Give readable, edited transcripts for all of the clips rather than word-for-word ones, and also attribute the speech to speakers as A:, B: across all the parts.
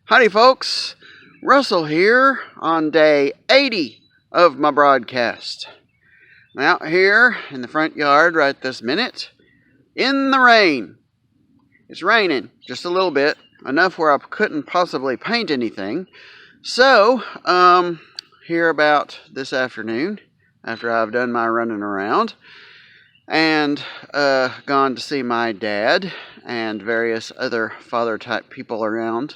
A: Howdy, folks. Russell here on day 80 of my broadcast. I'm out here in the front yard right this minute in the rain. It's raining just a little bit, enough where I couldn't possibly paint anything. So, here about this afternoon, after I've done my running around and gone to see my dad and various other father type people around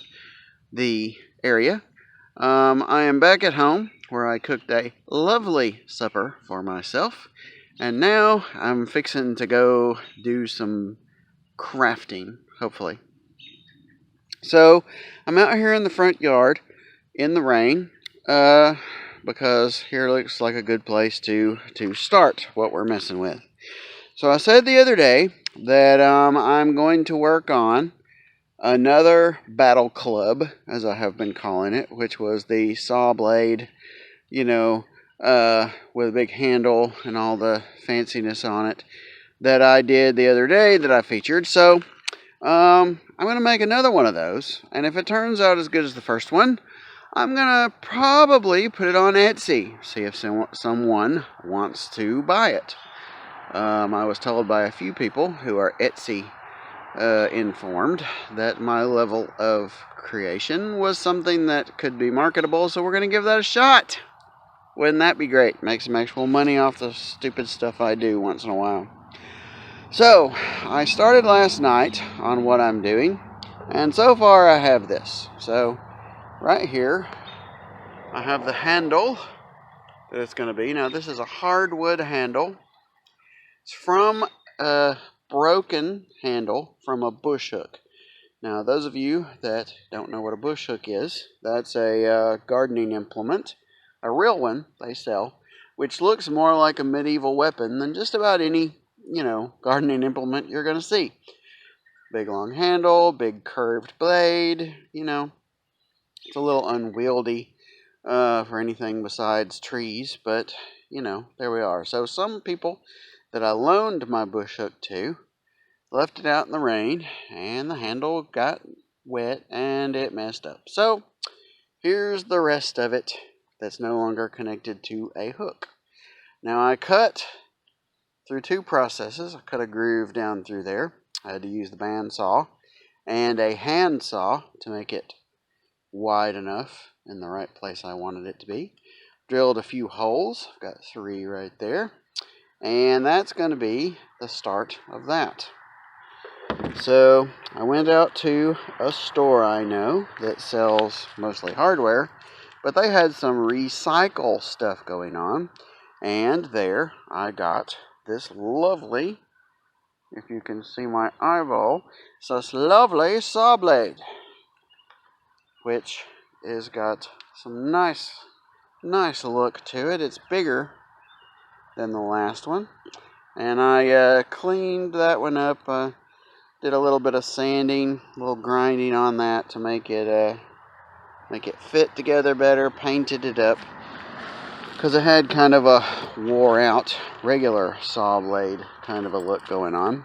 A: the area, I am back at home where I cooked a lovely supper for myself, and now I'm fixing to go do some crafting, hopefully. So I'm out here in the front yard in the rain because here looks like a good place to start what we're messing with. So I said the other day that I'm going to work on another battle club, as I have been calling it, which was the saw blade, with a big handle and all the fanciness on it that I did the other day that I featured. So I'm going to make another one of those, and if it turns out as good as the first one, I'm going to probably put it on Etsy, see if someone wants to buy it. I was told by a few people who are Etsy informed that my level of creation was something that could be marketable, so we're going to give that a shot. Wouldn't that be great? Make some actual money off the stupid stuff I do once in a while. So, I started last night on what I'm doing, and so far I have this. So, right here, I have the handle that it's going to be. Now, this is a hardwood handle. It's from a broken handle from a bush hook. Now, those of you that don't know what a bush hook is, that's a gardening implement, a real one they sell, which looks more like a medieval weapon than just about any, gardening implement you're going to see. Big long handle, big curved blade, it's a little unwieldy for anything besides trees, but, there we are. So some people that I loaned my bush hook to left it out in the rain, and the handle got wet and it messed up. So here's the rest of it that's no longer connected to a hook. Now I cut through two processes. I cut a groove down through there. I had to use the bandsaw and a hand saw to make it wide enough in the right place I wanted it to be. Drilled a few holes. I've got 3 right there. And that's going to be the start of that. So I went out to a store I know that sells mostly hardware, but they had some recycle stuff going on. And there I got this lovely, if you can see my eyeball, it's this lovely saw blade, which has got some nice look to it. It's bigger than the last one, and I cleaned that one up, did a little bit of sanding, a little grinding on that to make it fit together better, painted it up, because it had kind of a wore out regular saw blade kind of a look going on.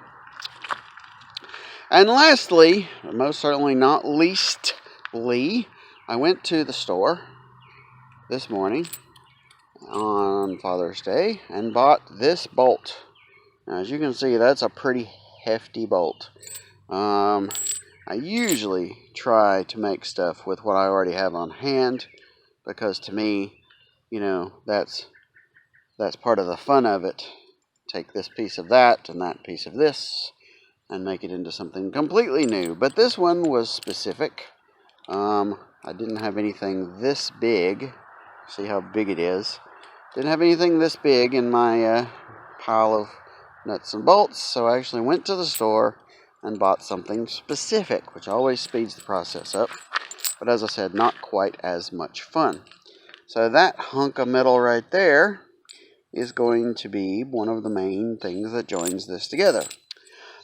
A: And lastly, but most certainly not leastly, I went to the store this morning on Father's Day and bought this bolt. Now, as you can see, that's a pretty hefty bolt. I usually try to make stuff with what I already have on hand, because to me, that's part of the fun of it. Take this piece of that and that piece of this and make it into something completely new. But this one was specific. I didn't have anything this big. See how big it is. Didn't have anything this big in my pile of nuts and bolts, so I actually went to the store and bought something specific, which always speeds the process up, but as I said, not quite as much fun. So that hunk of metal right there is going to be one of the main things that joins this together.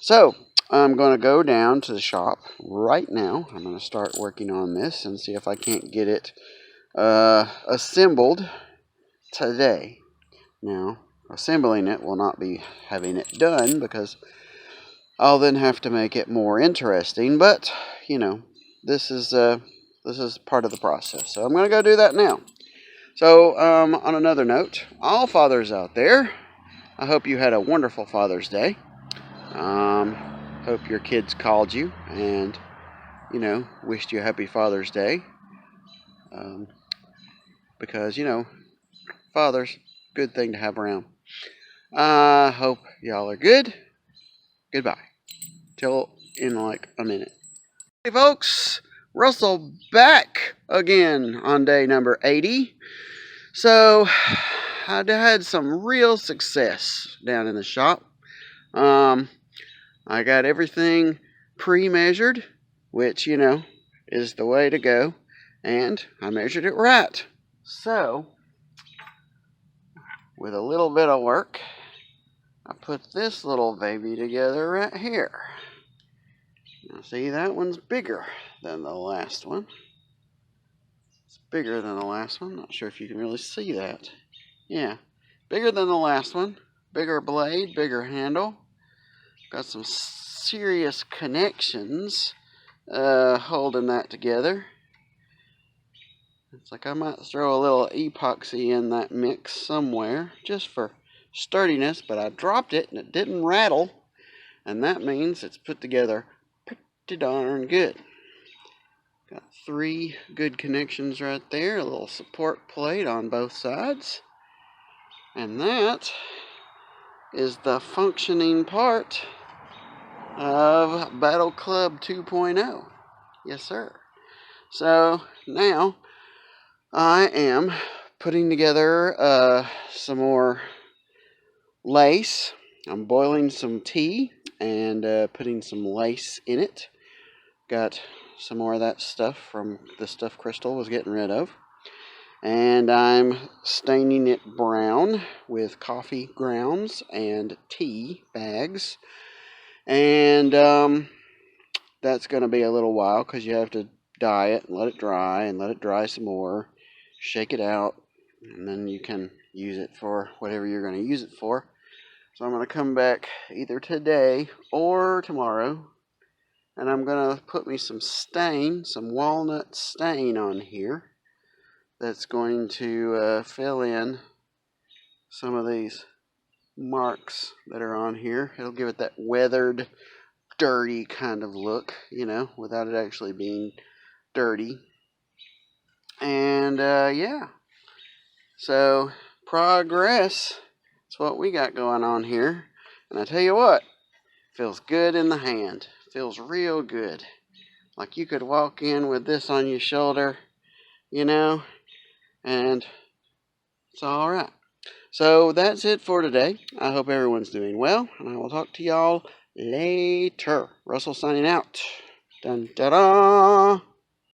A: So I'm going to go down to the shop right now. I'm going to start working on this and see if I can't get it assembled today. Now, assembling it will not be having it done, because I'll then have to make it more interesting, but, this is This is part of the process. So I'm going to go do that now. So on another note, all fathers out there, I hope you had a wonderful Father's Day. Hope your kids called you and, wished you a happy Father's Day. Because, fathers, good thing to have around. I hope y'all are good. Goodbye. Till in like a minute. Hey folks, Russell back again on day number 80. So, I had some real success down in the shop. I got everything pre-measured, which, is the way to go. And I measured it right. So, with a little bit of work, I put this little baby together right here. Now see, that one's bigger than the last one. It's bigger than the last one. Not sure if you can really see that. Yeah, bigger than the last one. Bigger blade, bigger handle. Got some serious connections holding that together. It's like I might throw a little epoxy in that mix somewhere just for sturdiness, but I dropped it and it didn't rattle, and that means it's put together pretty darn good. Got 3 good connections right there, a little support plate on both sides, and that is the functioning part of Battle Club 2.0. Yes, sir. So now I am putting together some more lace. I'm boiling some tea and putting some lace in it. Got some more of that stuff from the stuff Crystal was getting rid of. And I'm staining it brown with coffee grounds and tea bags. And that's going to be a little while because you have to dye it and let it dry some more. Shake it out, and then you can use it for whatever you're going to use it for. So I'm going to come back either today or tomorrow, and I'm going to put me some walnut stain on here that's going to fill in some of these marks that are on here. It'll give it that weathered, dirty kind of look, without it actually being dirty. And yeah, so progress. That's what we got going on here. And I tell you what, feels good in the hand. Feels real good. Like you could walk in with this on your shoulder, and it's all right. So that's it for today. I hope everyone's doing well, and I will talk to y'all later. Russell signing out. Dun da da.